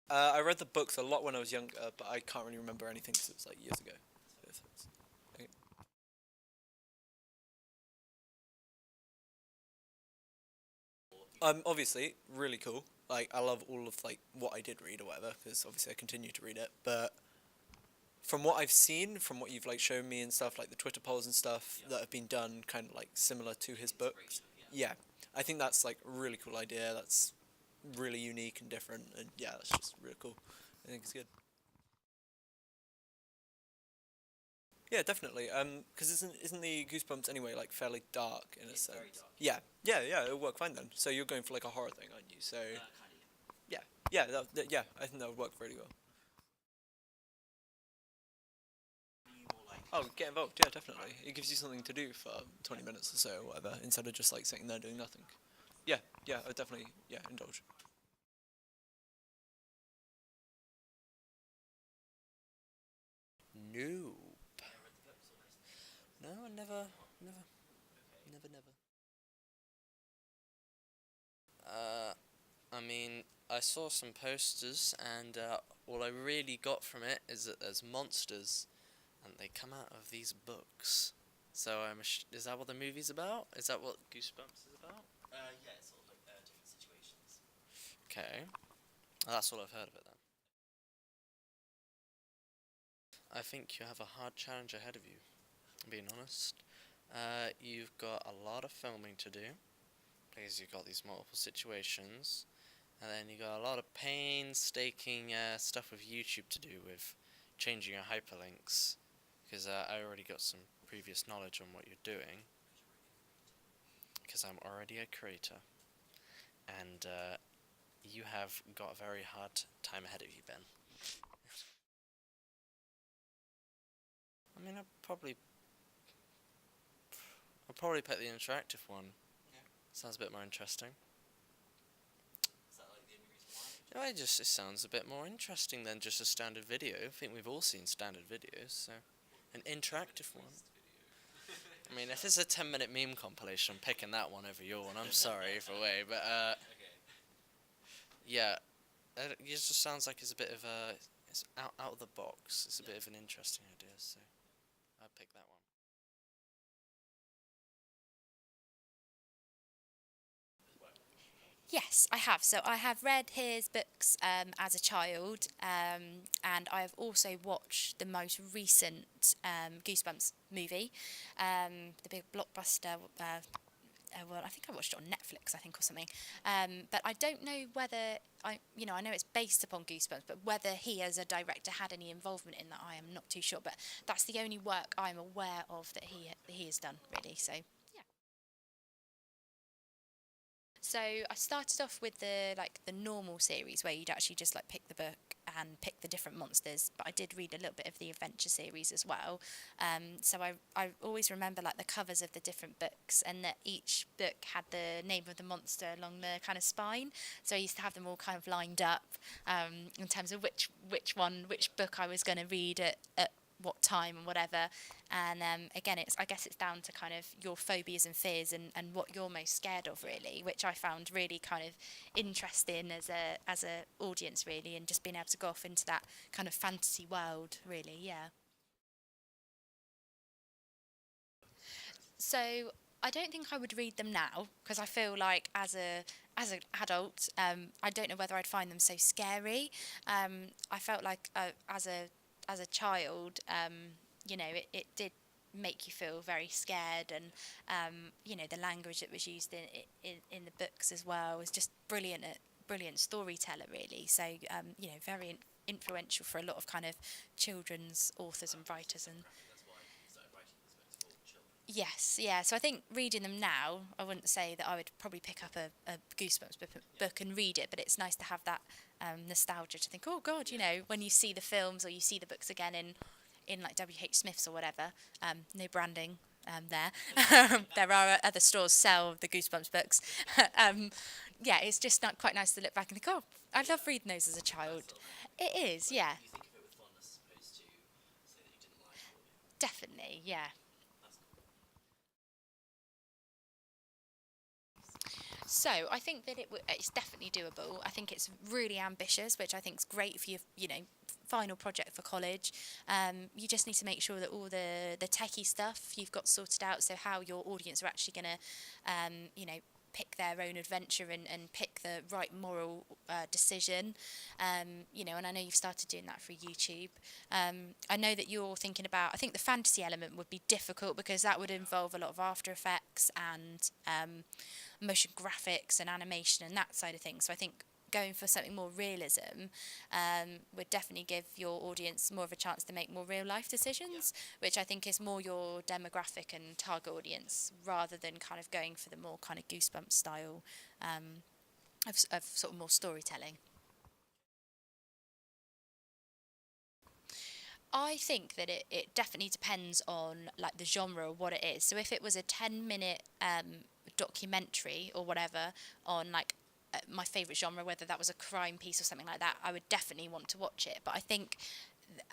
I read the books a lot when I was younger, but I can't really remember anything because it was like years ago. Okay. Obviously, really cool. Like, I love all of like what I did read or whatever, because obviously I continue to read it. But from what I've seen, from what you've like shown me and stuff, like the Twitter polls and stuff that have been done, kind of like similar to his books. Yeah, I think that's like a really cool idea. That's really unique and different, and yeah, that's just really cool. I think it's good. Yeah, definitely. Because isn't the Goosebumps anyway like fairly dark in a sense? Yeah, yeah, yeah. It'll work fine then. So you're going for like a horror thing, aren't you? So yeah, yeah, yeah. I think that would work really well. Oh, get involved. Yeah, definitely. It gives you something to do for 20 minutes or so, or whatever, instead of just like sitting there doing nothing. Yeah, yeah. I would definitely, yeah, indulge. No, no, never, never. Uh, I mean, I saw some posters, and all I really got from it is that there's monsters, and they come out of these books. So is that what the movie's about? Is that what Goosebumps is about? Okay, well, that's all I've heard of it then. I think you have a hard challenge ahead of you, being honest. You've got a lot of filming to do, because you've got these multiple situations, and then you got a lot of painstaking stuff with YouTube to do with changing your hyperlinks, because I already got some previous knowledge on what you're doing, because I'm already a creator, and you have got a very hard time ahead of you, Ben. I mean, I'll probably pick the interactive one. Sounds a bit more interesting. No, it sounds a bit more interesting than just a standard video. I think we've all seen standard videos, so an interactive one. I mean, if it's a 10-minute meme compilation, I'm picking that one over your one. I'm sorry either way, but yeah, it just sounds like it's a bit of a it's out of the box. It's a bit of an interesting idea, so I'd pick that one. Yes, I have. So I have read his books as a child, and I have also watched the most recent Goosebumps movie, the big blockbuster. Well, I think I watched it on Netflix, I think, or something. But I don't know whether I know it's based upon Goosebumps, but whether he, as a director, had any involvement in that, I am not too sure. But that's the only work I'm aware of that he has done, really. So yeah. So I started off with the normal series where you'd actually just like pick the book and pick the different monsters, but I did read a little bit of the adventure series as well. So I always remember like the covers of the different books, and that each book had the name of the monster along the kind of spine. So I used to have them all kind of lined up in terms of which book I was going to read at what time and whatever. And again, I guess it's down to kind of your phobias and fears, and what you're most scared of, really, which I found really kind of interesting as a audience, really, and just being able to go off into that kind of fantasy world, really. Yeah. So I don't think I would read them now, because I feel like as an adult, I don't know whether I'd find them so scary. I felt like as a child, it did make you feel very scared, and the language that was used in the books as well was just brilliant, brilliant storyteller, really. So very influential for a lot of kind of children's authors and writers. And yes, yeah. So I think reading them now, I wouldn't say that I would probably pick up a Goosebumps book and read it, but it's nice to have that nostalgia to think, oh God, when you see the films or you see the books again in like WH Smith's or whatever, no branding there. There are other stores sell the Goosebumps books. Yeah, it's just not quite nice to look back and think, oh, I love reading those as a child. It is, yeah, definitely, yeah. So I think that it's definitely doable. I think it's really ambitious, which I think is great for your, final project for college. You just need to make sure that all the techie stuff you've got sorted out. So how your audience are actually going to, pick their own adventure and pick the right moral decision. And I know you've started doing that through YouTube. I know that you're thinking about, I think the fantasy element would be difficult because that would involve a lot of After Effects and motion graphics and animation and that side of things. So I think going for something more realism would definitely give your audience more of a chance to make more real life decisions, which I think is more your demographic and target audience rather than kind of going for the more kind of Goosebumps style of sort of more storytelling. I think that it definitely depends on like the genre or what it is. So if it was a 10-minute documentary or whatever on like my favourite genre, whether that was a crime piece or something like that, I would definitely want to watch it. But I think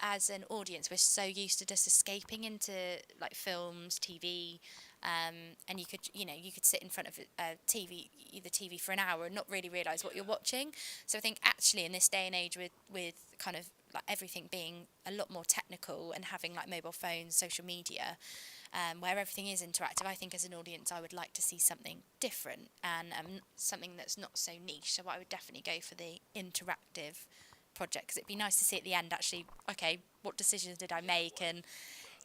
as an audience, we're so used to just escaping into like films, TV, and you could sit in front of a TV for an hour and not really realise what you're watching. So I think actually in this day and age with kind of like everything being a lot more technical and having like mobile phones, social media, where everything is interactive, I think as an audience I would like to see something different and something that's not so niche. So I would definitely go for the interactive project because it'd be nice to see at the end actually, okay, what decisions did I make, and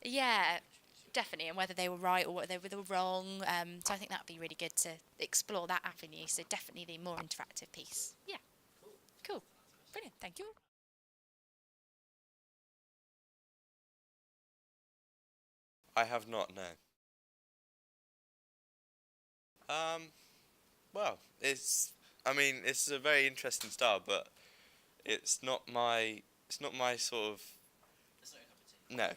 yeah, definitely, and whether they were right or whether they were wrong. So I think that would be really good to explore that avenue. So definitely the more interactive piece. Yeah, cool, brilliant, thank you. I have not, no. Um, well, I mean, it's a very interesting style, but it's not my sort of, no.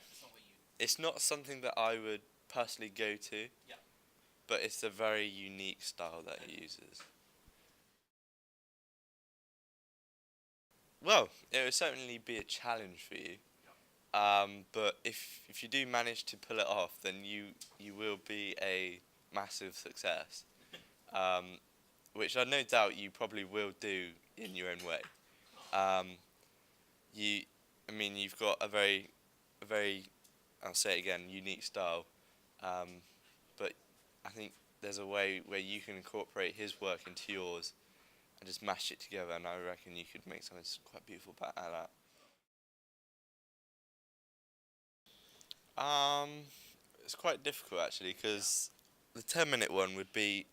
It's not something that I would personally go to, but it's a very unique style that he uses. Well, it would certainly be a challenge for you. But if you do manage to pull it off, then you will be a massive success. Um, which I no doubt you probably will do in your own way. Um, you, I mean, you've got a very, I'll say it again, unique style. But I think there's a way where you can incorporate his work into yours and just mash it together, and I reckon you could make something quite beautiful out of that. It's quite difficult actually, because the 10-minute one would be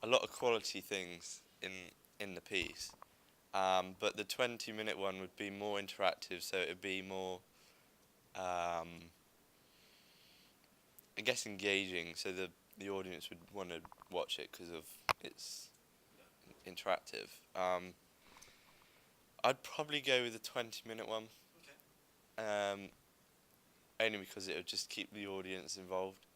a lot of quality things in the piece. But the 20-minute one would be more interactive, so it would be more, I guess, engaging. So the audience would want to watch it because of its interactive. I'd probably go with the 20-minute one. Only because it would just keep the audience involved.